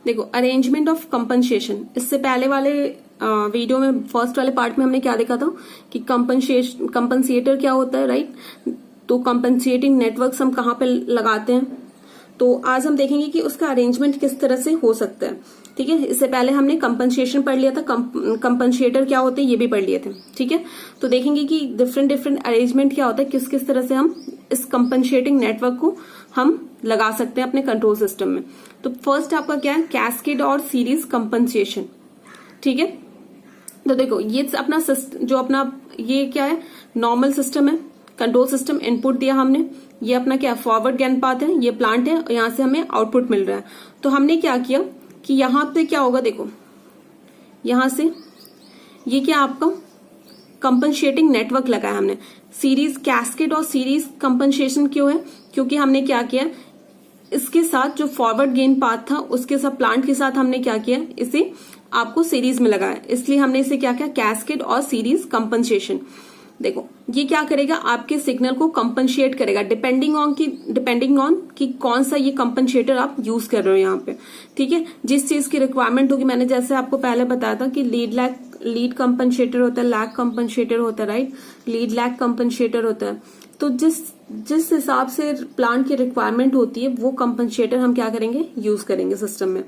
देखो arrangement of compensation, इससे पहले वाले वीडियो में फर्स्ट वाले पार्ट में हमने क्या देखा था कि कंपनसेटर क्या होता है, राइट। तो कंपनसेटिंग नेटवर्क्स हम कहाँ पे लगाते हैं, तो आज हम देखेंगे कि उसका अरेंजमेंट किस तरह से हो सकता है, ठीक है। इससे पहले हमने कंपनसेशन पढ़ लिया था, कंपनसेटर क्या होते हैं ये भी पढ़ लिए थे, ठीक है। तो देखेंगे कि डिफरेंट अरेंजमेंट क्या होता है, किस किस तरह से हम इस कंपनसेटिंग नेटवर्क को हम लगा सकते हैं अपने कंट्रोल सिस्टम में। तो फर्स्ट आपका क्या है, कैस्केड और सीरीज कंपनसेशन, ठीक है। तो देखो ये अपना जो अपना ये क्या है, नॉर्मल सिस्टम है, कंट्रोल सिस्टम, इनपुट दिया हमने, ये अपना क्या फॉरवर्ड ज्ञान पाथ है, ये प्लांट है और यहां से हमें आउटपुट मिल रहा है। तो हमने क्या किया कि यहां पे क्या होगा, देखो यहां से ये क्या आपका कंपनसेटिंग नेटवर्क लगाया हमने। सीरीज कैस्केड और सीरीज कंपनसेशन क्यों है, क्योंकि हमने क्या किया, इसके साथ जो फॉरवर्ड गेन पाथ था उसके साथ प्लांट के साथ हमने क्या किया, इसे आपको सीरीज में लगाया, इसलिए हमने इसे क्या किया, कैस्केड और सीरीज कंपनसेशन। देखो ये क्या करेगा, आपके सिग्नल को कंपनसेट करेगा डिपेंडिंग ऑन कि कौन सा ये कंपनसेटर आप यूज कर रहे हो यहाँ पे, ठीक है। जिस चीज की रिक्वायरमेंट होगी, मैंने जैसे आपको पहले बताया था कि लीड कंपनसेटर होता है, लैग कंपनसेटर होता है, राइट। लीड लैग कंपनसेटर होता है। तो जिस हिसाब से प्लांट की रिक्वायरमेंट होती है वो कंपनसेटर हम क्या करेंगे, यूज करेंगे सिस्टम में।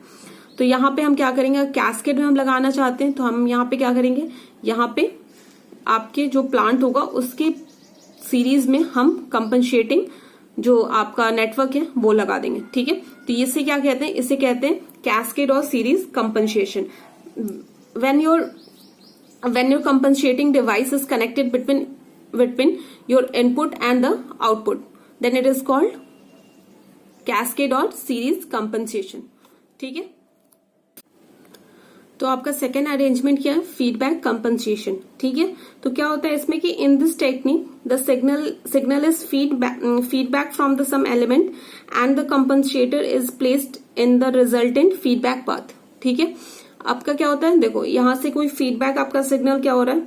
तो यहाँ पे हम क्या करेंगे, कैस्केड में हम लगाना चाहते हैं तो हम यहाँ पे क्या करेंगे, यहाँ पे आपके जो प्लांट होगा उसके सीरीज में हम कंपनसेटिंग जो आपका नेटवर्क है वो लगा देंगे, ठीक है। तो इसे क्या कहते हैं, इसे कहते हैं कैस्केड और series compensation. When your compensating device is connected between your input and the output, then it is called cascade or series compensation, ठीक है। तो आपका सेकेंड अरेंजमेंट क्या है, फीडबैक कंपनसेशन, ठीक है। तो क्या होता है इसमें कि in this technique the signal is feedback from the sum element and the compensator is placed in the resultant feedback path, ठीक है। आपका क्या होता है, देखो यहां से कोई फीडबैक आपका सिग्नल क्या हो रहा है,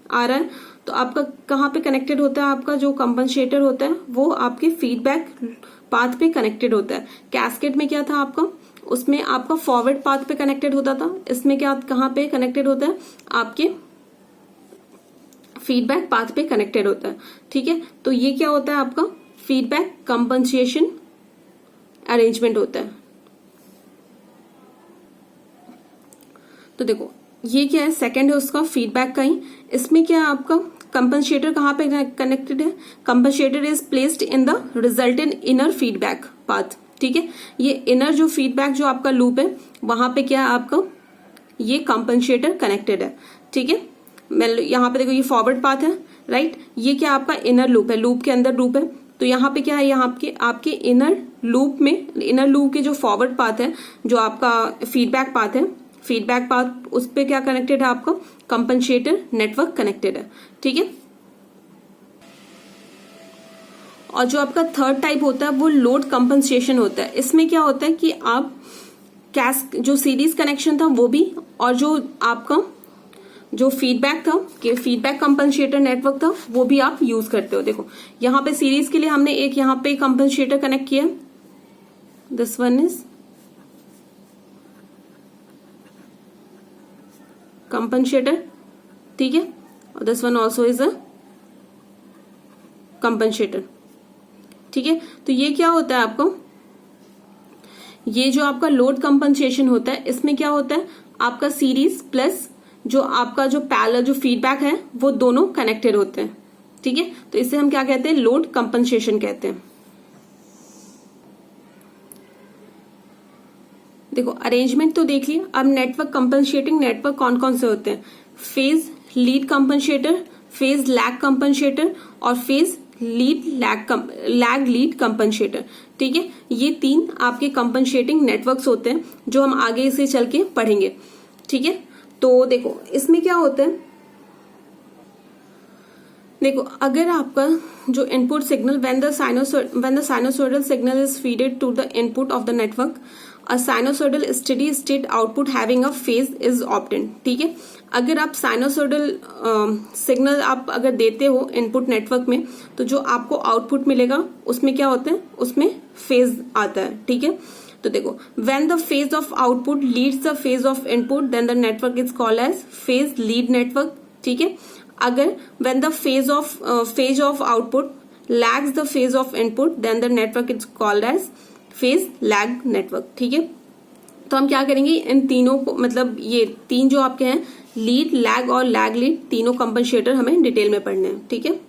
आ रहा है, तो आपका कहाँ पे कनेक्टेड होता है, आपका जो कंपनसेटर होता है वो आपके फीडबैक पाथ पे कनेक्टेड होता है। कैस्केड में क्या था आपका, उसमें आपका फॉरवर्ड पाथ पे कनेक्टेड होता था, इसमें क्या कहाँ पे कनेक्टेड होता है, आपके फीडबैक पाथ पे कनेक्टेड होता है, ठीक है। तो ये क्या होता है, आपका फीडबैक कंपनसेशन अरेंजमेंट होता है। तो देखो ये क्या है, सेकंड है उसका फीडबैक का ही। इसमें क्या है आपका कंपनसेटर कहाँ पे कनेक्टेड है, compensator is placed in the resultant inner feedback path, ठीक है। ये इनर जो फीडबैक जो आपका लूप है वहां पे क्या है आपका ये कंपनसेटर कनेक्टेड है, ठीक है। यहाँ पे देखो ये फॉरवर्ड पाथ है, राइट। ये क्या आपका इनर लूप है, लूप के अंदर लूप है। तो यहाँ पे क्या है, यहाँ आपके इनर लूप में, इनर लूप के जो फॉरवर्ड पाथ है, जो आपका फीडबैक पाथ है, फीडबैक पाथ उस पे क्या कनेक्टेड है, आपका कंपनसेटर नेटवर्क कनेक्टेड है, ठीक है। और जो आपका थर्ड टाइप होता है वो लोड कंपनसेशन होता है। इसमें क्या होता है कि आप जो सीरीज कनेक्शन था वो भी, और जो आपका जो फीडबैक था कि फीडबैक कंपनसेटर नेटवर्क था वो भी आप यूज करते हो। देखो यहाँ पे सीरीज के लिए हमने एक यहाँ पे कंपनसेटर कनेक्ट किया, दिस वन इज कंपनसेटर, ठीक है, और this one also is a compensator, ठीक है। तो ये क्या होता है आपको, ये जो आपका लोड कंपनसेशन होता है इसमें क्या होता है आपका सीरीज प्लस जो आपका जो पैरेलल जो फीडबैक है वो दोनों कनेक्टेड होते हैं, ठीक है। तो इसे हम क्या कहते हैं, लोड कंपनसेशन कहते हैं। देखो अरेंजमेंट तो देख लिया, अब नेटवर्क कंपनसेटिंग नेटवर्क कौन कौन से होते हैं, phase lead compensator, phase lag compensator और फेज लैग लीड कंपनसेटर, ठीक है। ये तीन आपके कंपनसेटिंग नेटवर्क्स होते हैं जो हम आगे इसे चल के पढ़ेंगे, ठीक है। तो देखो इसमें क्या होता है, देखो अगर आपका जो input signal when the sinusoidal signal is fed to the input of the network, a sinusoidal steady state output having a phase is obtained, ठीक है। अगर आप साइनोसोडल सिग्नल आप अगर देते हो इनपुट नेटवर्क में तो जो आपको आउटपुट मिलेगा उसमें क्या होता है, उसमें फेज आता है, ठीक है। तो देखो, when the phase of output leads the phase of input then the network is called as phase lead network. ठीक है, अगर when the phase of output lags the phase of input then the network is called as phase lag network. ठीक है, तो हम क्या करेंगे, इन तीनों को, मतलब ये तीन जो आपके हैं लीड, लैग और लैग लीड, तीनों कंपनसेटर हमें डिटेल में पढ़ने हैं। ठीक है।